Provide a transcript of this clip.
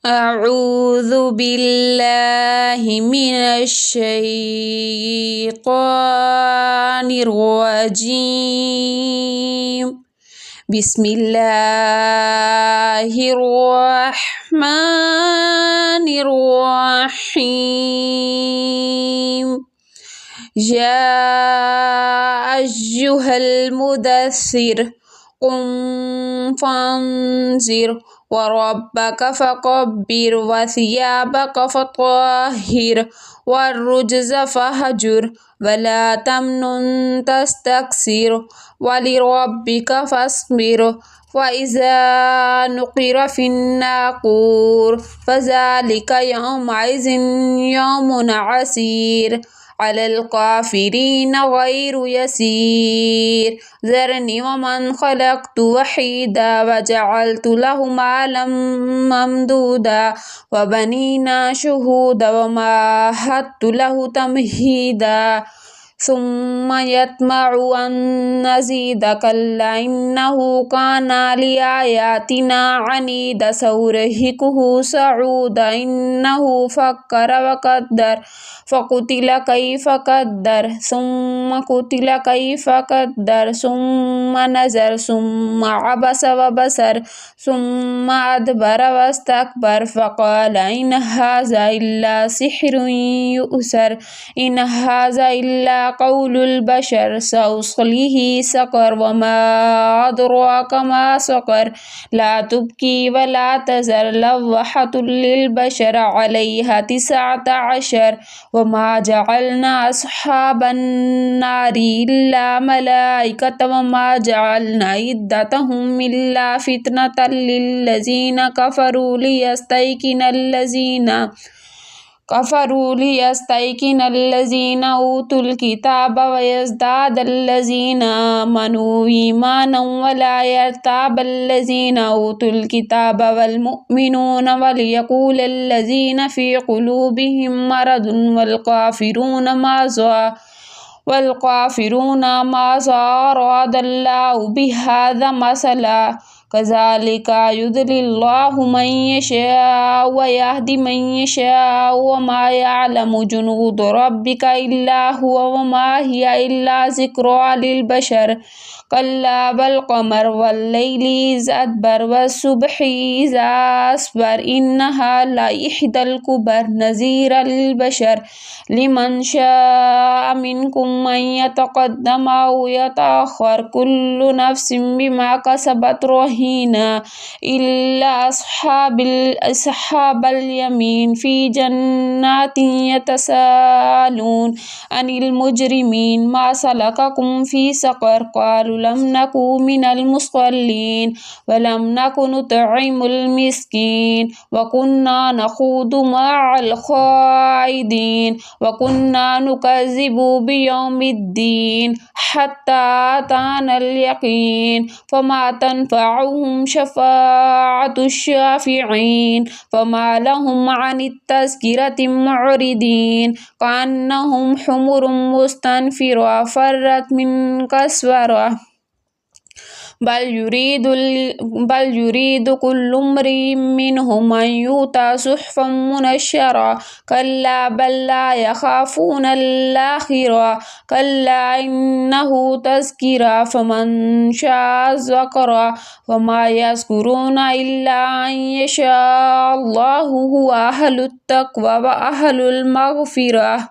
أعوذ بالله من الشيطان الرجيم. بسم الله الرحمن الرحيم. يا أيها المدثر قم فانذر وربك فكبر وثيابك فطهر والرجز فهجر ولا تمنن تستكثر ولربك فاصبر. وإذا نقر في الناقور فذلك يومئذ يوم عسير على الكافرين غير يسير. ذرني ومن خلقت وحيدا وجعلت له مالا ممدودا وبنينا شهودا ومهدت له تمهيدا ثم يطمع أن نزيد كلا إنه كان لآياتنا عنيدا سأرهقه صعودا إنه فكر وقدر فقتل كيف قدر ثم قتل كيف قدر ثم نظر ثم عبس وبصر ثم أدبر واستكبر فقال إن هذا إلا سحر يؤثر إن هذا إلا قول البشر سأصليه سقر وما أدراك ما سقر لا تبكي ولا تذر لوحة للبشر عليها 19 وما جعلنا أصحاب النار إلا ملائكة وما جعلنا عدتهم إلا فتنة للذين كفروا ليستيقن الذين أوتوا الكتاب ويزداد الذين آمنوا إيمانا ولا يرتاب الذين أوتوا الكتاب والمؤمنون وليقول الذين في قلوبهم مرض والكافرون ماذا أراد الله بهذا مثلا كذلك يضل الله من يشاء ويهدي من يشاء وما يعلم جنود ربك إلا هو وما هي إلا ذكرى للبشر كلا والقمر والليل إذ أدبر والصبح إذا أسفر إنها لإحدى الكبر نذيرا للبشر لمن شاء منكم أن يتقدم أو يتأخر كل نفس بما كسبت رهينة إلا أصحاب اليمين في جنات يتساءلون عن المجرمين ما سلككم في سقر قالوا لم نكن من المصلين ولم نكن نطعم المسكين وكنا نخوض مع الخائضين وكنا نكذب بيوم الدين حتى أتانا اليقين فما تنفعهم شفاعة الشافعين فما لهم عن التذكرة معرضين كأنهم حمر مستنفرة فرت من قسورة بل يريد كل امرئ منهم أن يؤتى صحفا منشرة كلا بل لا يخافون الآخرة كلا إنه تذكرة فمن شاء ذكره وما يذكرون إلا أن يشاء الله هو أهل التقوى وأهل المغفرة.